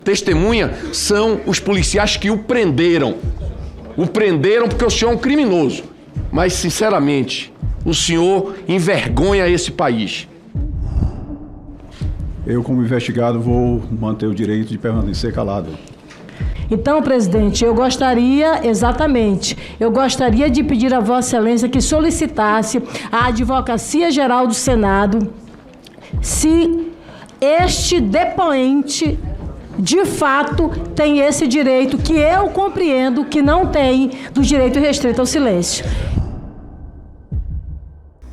Testemunha são os policiais que o prenderam. O prenderam porque o senhor é um criminoso. Mas, sinceramente, o senhor envergonha esse país. Eu, como investigado, vou manter o direito de permanecer calado. Então, presidente, eu gostaria de pedir a Vossa Excelência que solicitasse à Advocacia Geral do Senado se este depoente, de fato, tem esse direito que eu compreendo que não tem, do direito restrito ao silêncio.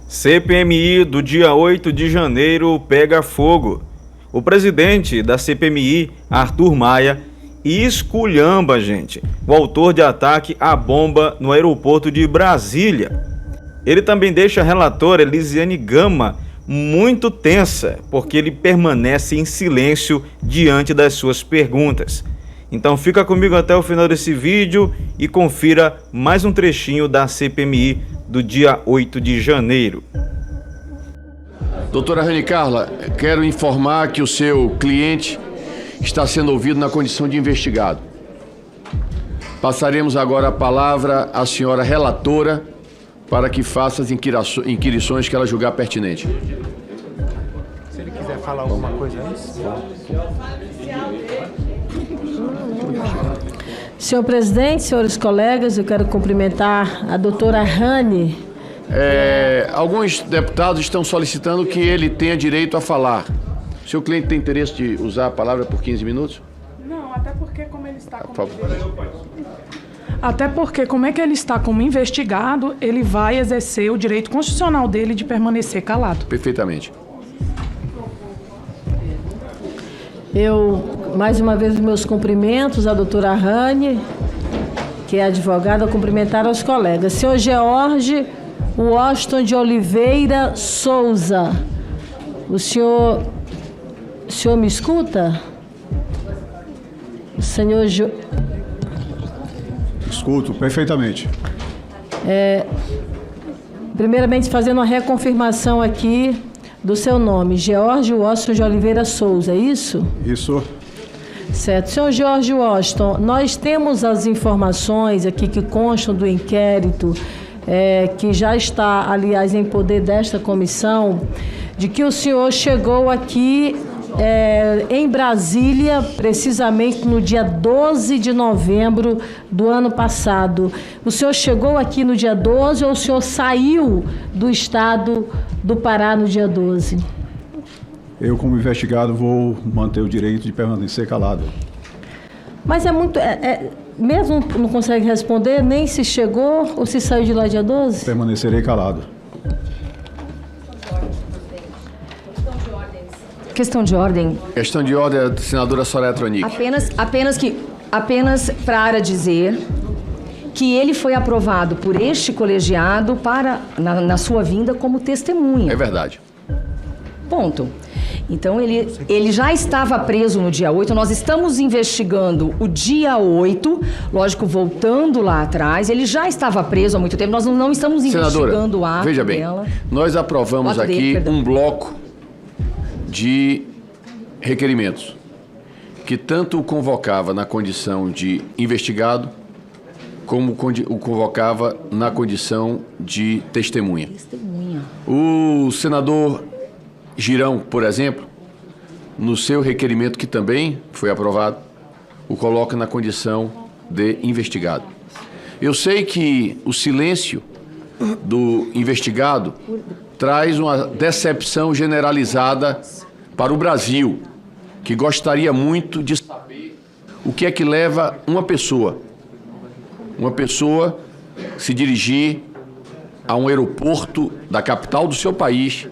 CPMI do dia 8 de janeiro pega fogo. O presidente da CPMI, Arthur Maia, esculhamba, gente, o autor de ataque à bomba no aeroporto de Brasília. Ele também deixa a relatora Elisiane Gama muito tensa, porque ele permanece em silêncio diante das suas perguntas. Então fica comigo até o final desse vídeo e confira mais um trechinho da CPMI do dia 8 de janeiro. Doutora Rani Carla, quero informar que o seu cliente está sendo ouvido na condição de investigado. Passaremos agora a palavra à senhora relatora para que faça as inquirições que ela julgar pertinente. Se ele quiser falar alguma coisa antes. Senhor presidente, senhores colegas, eu quero cumprimentar a doutora Rani. Alguns deputados estão solicitando que ele tenha direito a falar. Seu cliente tem interesse de usar a palavra por 15 minutos? Não, até porque como ele está ele está como investigado, ele vai exercer o direito constitucional dele de permanecer calado. Perfeitamente. Mais uma vez, meus cumprimentos à doutora Rani, que é advogada, cumprimentar aos colegas. Senhor George Washington de Oliveira Souza, o senhor me escuta? Senhor Escuto perfeitamente. Primeiramente, fazendo uma reconfirmação aqui do seu nome, George Washington de Oliveira Souza, é isso? Isso. Certo. Senhor George Washington, nós temos as informações aqui que constam do inquérito, que já está, aliás, em poder desta comissão, de que o senhor chegou aqui em Brasília, precisamente no dia 12 de novembro do ano passado. O senhor chegou aqui no dia 12 ou o senhor saiu do estado do Pará no dia 12? Eu, como investigado, vou manter o direito de permanecer calado. Mas mesmo não consegue responder nem se chegou ou se saiu de lá dia 12? Permanecerei calado. Questão de ordem. Questão de ordem, senadora Soraya Tronic. Apenas para dizer que ele foi aprovado por este colegiado na sua vinda como testemunha. É verdade. Ponto. Então, ele já estava preso no dia 8, nós estamos investigando o dia 8, lógico, voltando lá atrás, ele já estava preso há muito tempo, nós não estamos investigando o ato veja bem, dela. Nós aprovamos aqui um bloco de requerimentos, que tanto o convocava na condição de investigado, como o convocava na condição de testemunha. O senador Girão, por exemplo, no seu requerimento, que também foi aprovado, o coloca na condição de investigado. Eu sei que o silêncio do investigado traz uma decepção generalizada para o Brasil, que gostaria muito de saber o que é que leva uma pessoa se dirigir a um aeroporto da capital do seu país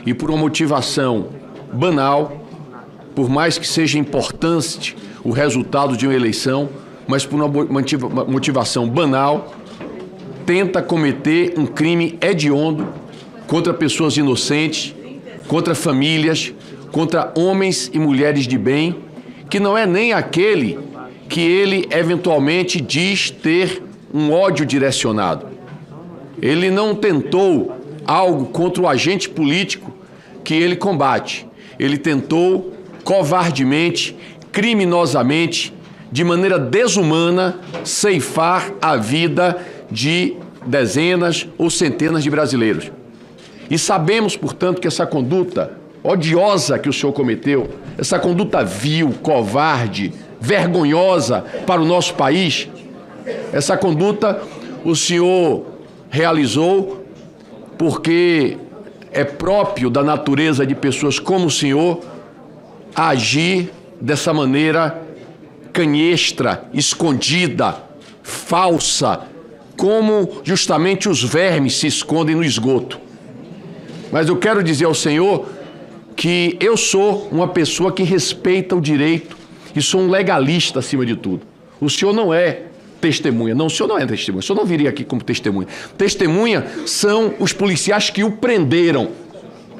e por uma motivação banal, por mais que seja importante o resultado de uma eleição, mas por uma motivação banal, tenta cometer um crime hediondo contra pessoas inocentes, contra famílias, contra homens e mulheres de bem, que não é nem aquele que ele eventualmente diz ter um ódio direcionado. Ele não tentou algo contra o agente político que ele combate. Ele tentou covardemente criminosamente, de maneira desumana, ceifar a vida de dezenas ou centenas de brasileiros. E sabemos, portanto, que essa conduta odiosa que o senhor cometeu, essa conduta vil, covarde, vergonhosa para o nosso país, essa conduta o senhor realizou porque é próprio da natureza de pessoas como o senhor agir dessa maneira canhestra, escondida, falsa, como justamente os vermes se escondem no esgoto. Mas eu quero dizer ao senhor que eu sou uma pessoa que respeita o direito e sou um legalista acima de tudo. O senhor não é testemunha. Não, o senhor não é testemunha. O senhor não viria aqui como testemunha. Testemunha são os policiais que o prenderam.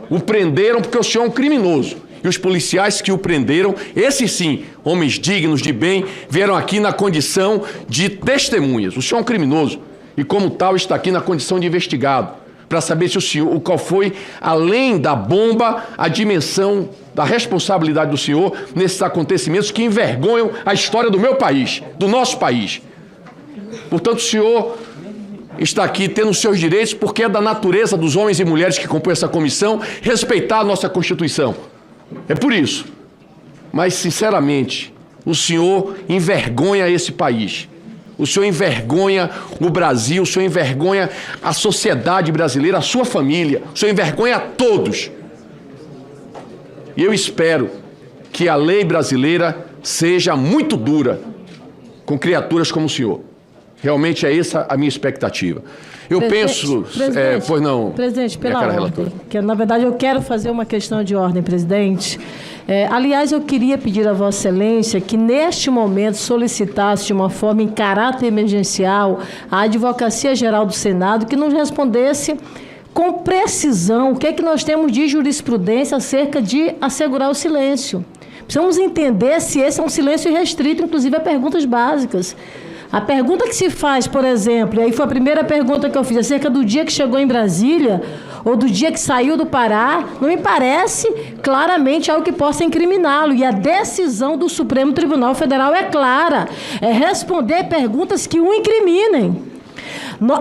O prenderam porque o senhor é um criminoso. E os policiais que o prenderam, esses sim, homens dignos de bem, vieram aqui na condição de testemunhas. O senhor é um criminoso e, como tal, está aqui na condição de investigado, para saber se o senhor, qual foi, além da bomba, a dimensão da responsabilidade do senhor nesses acontecimentos que envergonham a história do meu país, do nosso país. Portanto, o senhor está aqui tendo os seus direitos porque é da natureza dos homens e mulheres que compõem essa comissão respeitar a nossa Constituição. É por isso. Mas, sinceramente, o senhor envergonha esse país. O senhor envergonha o Brasil, o senhor envergonha a sociedade brasileira, a sua família, o senhor envergonha a todos. E eu espero que a lei brasileira seja muito dura com criaturas como o senhor. Realmente é essa a minha expectativa. Eu penso... pois não. Presidente, pela ordem, que na verdade eu quero fazer uma questão de ordem, presidente. Aliás, eu queria pedir a Vossa Excelência que, neste momento, solicitasse de uma forma em caráter emergencial a Advocacia Geral do Senado que nos respondesse com precisão o que é que nós temos de jurisprudência acerca de assegurar o silêncio. Precisamos entender se esse é um silêncio restrito, inclusive a perguntas básicas. A pergunta que se faz, por exemplo, e aí foi a primeira pergunta que eu fiz, acerca do dia que chegou em Brasília, ou do dia que saiu do Pará, não me parece claramente algo que possa incriminá-lo. E a decisão do Supremo Tribunal Federal é clara, é responder perguntas que o incriminem.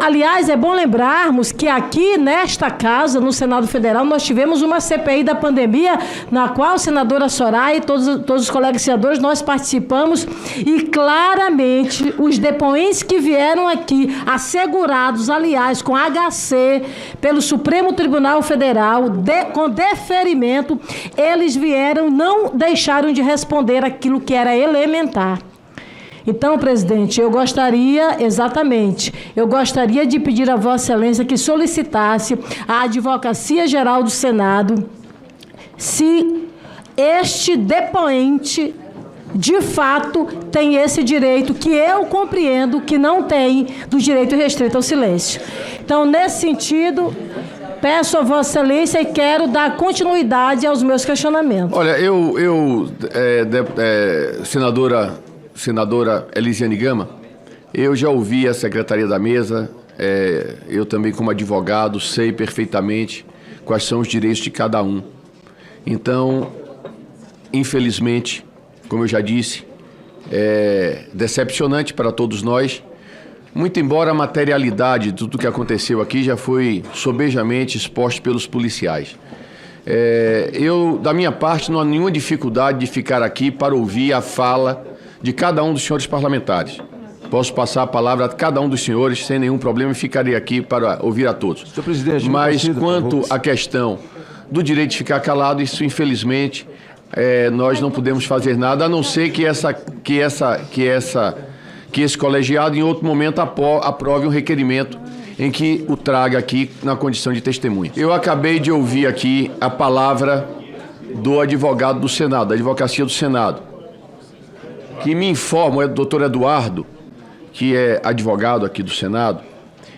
Aliás, é bom lembrarmos que aqui, nesta casa, no Senado Federal, nós tivemos uma CPI da pandemia, na qual a senadora Soraya e todos os colegas senadores, nós participamos, e claramente os depoentes que vieram aqui, assegurados, aliás, com HC, pelo Supremo Tribunal Federal, com deferimento, eles vieram, não deixaram de responder aquilo que era elementar. Então, presidente, eu gostaria de pedir a Vossa Excelência que solicitasse à Advocacia Geral do Senado se este depoente, de fato, tem esse direito que eu compreendo que não tem do direito restrito ao silêncio. Então, nesse sentido, peço a Vossa Excelência e quero dar continuidade aos meus questionamentos. Olha, Senadora Elisiane Gama, eu já ouvi a Secretaria da Mesa, eu também como advogado sei perfeitamente quais são os direitos de cada um. Então, infelizmente, como eu já disse, é decepcionante para todos nós, muito embora a materialidade de tudo que aconteceu aqui já foi sobejamente exposta pelos policiais. Da minha parte, não há nenhuma dificuldade de ficar aqui para ouvir a fala de cada um dos senhores parlamentares. Posso passar a palavra a cada um dos senhores sem nenhum problema e ficarei aqui para ouvir a todos. Senhor presidente, mas quanto à questão do direito de ficar calado, isso infelizmente nós não podemos fazer nada, a não ser que esse colegiado em outro momento aprove um requerimento em que o traga aqui na condição de testemunha. Eu acabei de ouvir aqui a palavra do advogado do Senado, da Advocacia do Senado, que me informa, o doutor Eduardo, que é advogado aqui do Senado,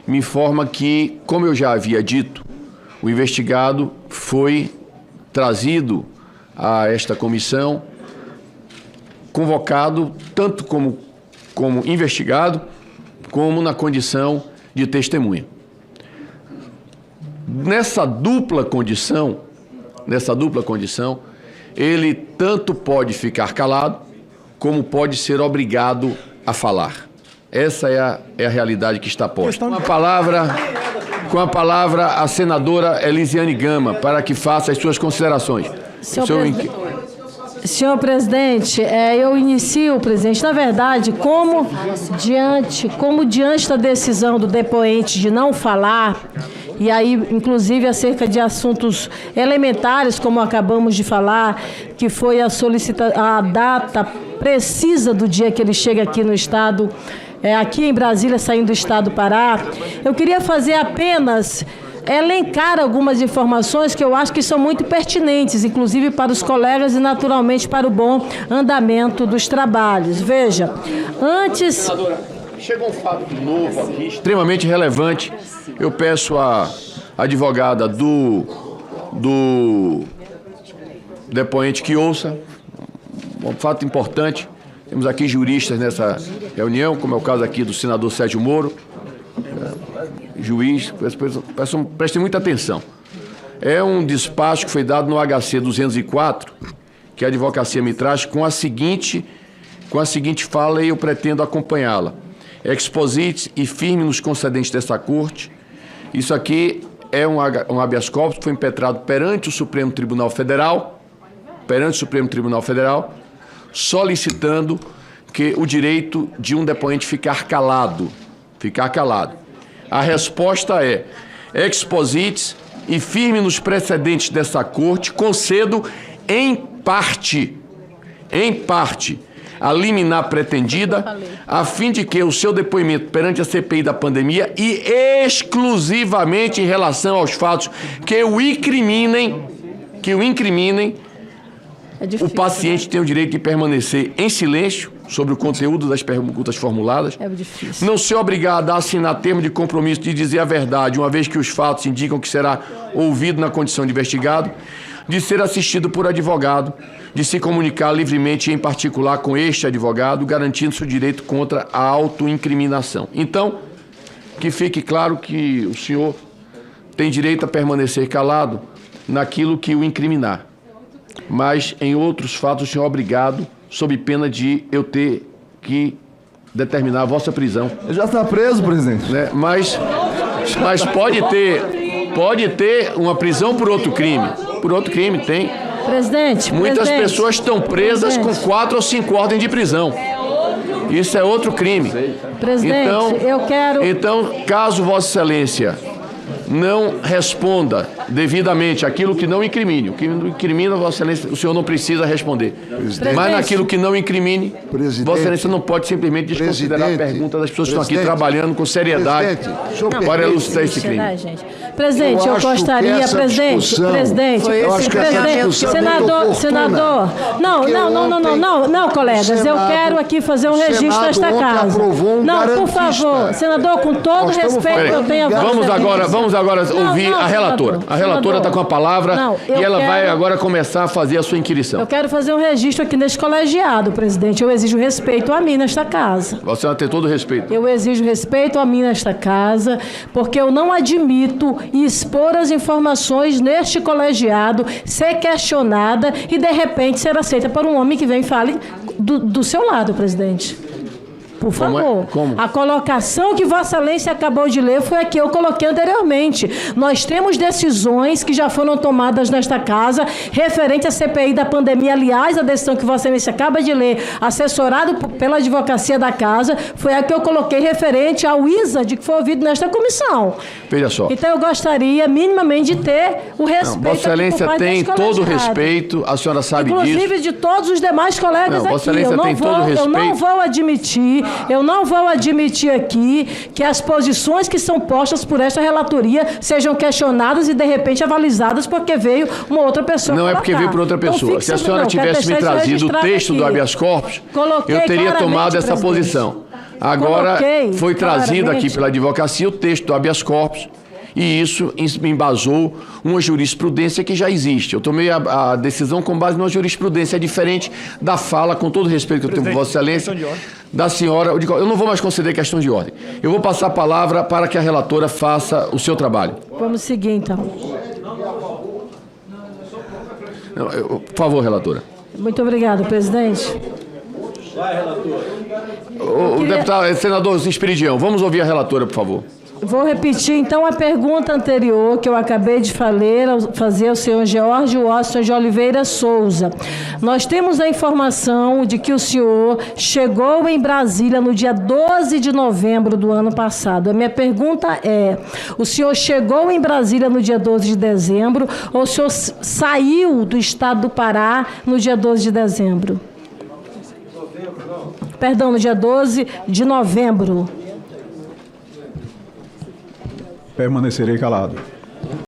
me informa que, como eu já havia dito, o investigado foi trazido a esta comissão, convocado tanto como investigado, como na condição de testemunha. Nessa dupla condição, ele tanto pode ficar calado, como pode ser obrigado a falar. Essa é a realidade que está posta. Com a palavra, a senadora Elisiane Gama, para que faça as suas considerações. Senhor presidente, eu inicio, presidente, na verdade, como diante da decisão do depoente de não falar, e aí, inclusive, acerca de assuntos elementares, como acabamos de falar, que foi a data precisa do dia que ele chega aqui no Estado, aqui em Brasília, saindo do Estado do Pará, eu queria fazer apenas elencar algumas informações que eu acho que são muito pertinentes, inclusive para os colegas e, naturalmente, para o bom andamento dos trabalhos. Veja, antes... Senadora, chegou um fato novo aqui, extremamente relevante. Eu peço à advogada do depoente que ouça. Um fato importante. Temos aqui juristas nessa reunião, como é o caso aqui do senador Sérgio Moro, juiz, prestem muita atenção. É um despacho que foi dado no HC 204, que a advocacia me traz, com a seguinte fala, e eu pretendo acompanhá-la. Exposite e firme nos concedentes desta corte. Isso aqui é um habeas corpus que foi impetrado perante o Supremo Tribunal Federal, solicitando que o direito de um depoente ficar calado. A resposta é: exposites e firme nos precedentes dessa corte, concedo em parte, a liminar pretendida, a fim de que o seu depoimento perante a CPI da pandemia e exclusivamente em relação aos fatos que o incriminem, o paciente tem o direito de permanecer em silêncio sobre o conteúdo das perguntas formuladas. Não ser obrigado a assinar termo de compromisso de dizer a verdade, uma vez que os fatos indicam que será ouvido na condição de investigado, de ser assistido por advogado, de se comunicar livremente, em particular com este advogado, garantindo seu direito contra a autoincriminação. Então, que fique claro que o senhor tem direito a permanecer calado naquilo que o incriminar. Mas, em outros fatos, o senhor é obrigado, sob pena de eu ter que determinar a vossa prisão. Ele já está preso, presidente. Né? Mas pode ter uma prisão por outro crime. Por outro crime, tem. Presidente, muitas pessoas estão presas com 4 ou 5 ordens de prisão. Isso é outro crime. Presidente, Então, caso Vossa Excelência não responda devidamente aquilo que não incrimine. O que incrimina, Vossa Excelência, o senhor não precisa responder. Mas naquilo que não incrimine, Vossa Excelência não pode simplesmente desconsiderar a pergunta das pessoas que estão aqui trabalhando com seriedade para elucidar esse crime. Presidente, eu gostaria, presidente, senador, não, colegas, eu quero aqui fazer um registro desta casa. Não, por favor, senador, com todo respeito, eu tenho a voz. Vamos agora ouvir a relatora. A relatora está com a palavra e ela vai agora começar a fazer a sua inquirição. Eu quero fazer um registro aqui neste colegiado, presidente. Eu exijo respeito a mim nesta casa. Você vai ter todo o respeito. Eu exijo respeito a mim nesta casa, porque eu não admito expor as informações neste colegiado, ser questionada e, de repente, ser aceita por um homem que vem e fale do seu lado, presidente. Por favor. Como? A colocação que Vossa Excelência acabou de ler foi a que eu coloquei anteriormente. Nós temos decisões que já foram tomadas nesta casa referente à CPI da pandemia. Aliás, a decisão que Vossa Excelência acaba de ler, assessorado pela advocacia da casa, foi a que eu coloquei referente ao ISAD que foi ouvido nesta comissão. Veja só. Então eu gostaria minimamente de ter o respeito. Vossa Excelência tem todo o respeito, a senhora sabe disso. Inclusive de todos os demais colegas aqui. Vossa Excelência tem todo o respeito. Eu não vou admitir aqui que as posições que são postas por esta relatoria sejam questionadas e, de repente, avalizadas porque veio uma outra pessoa. Não é porque veio por outra pessoa. Então, se a senhora tivesse me trazido o texto do habeas corpus, eu teria tomado essa posição. Agora, foi trazido aqui pela advocacia o texto do habeas corpus. E isso embasou uma jurisprudência que já existe. Eu tomei a decisão com base numa jurisprudência diferente da fala, com todo o respeito que eu tenho por Vossa Excelência, da senhora. Eu não vou mais conceder questão de ordem. Eu vou passar a palavra para que a relatora faça o seu trabalho. Vamos seguir, então. Por favor, relatora. Muito obrigado, presidente. O deputado, senador Esperidião, vamos ouvir a relatora, por favor. Vou repetir, então, a pergunta anterior que eu acabei de fazer ao senhor George Washington de Oliveira Souza. Nós temos a informação de que o senhor chegou em Brasília no dia 12 de novembro do ano passado. A minha pergunta é, o senhor chegou em Brasília no dia 12 de dezembro ou o senhor saiu do estado do Pará no dia 12 de dezembro? Perdão, no dia 12 de novembro. Permanecerei calado.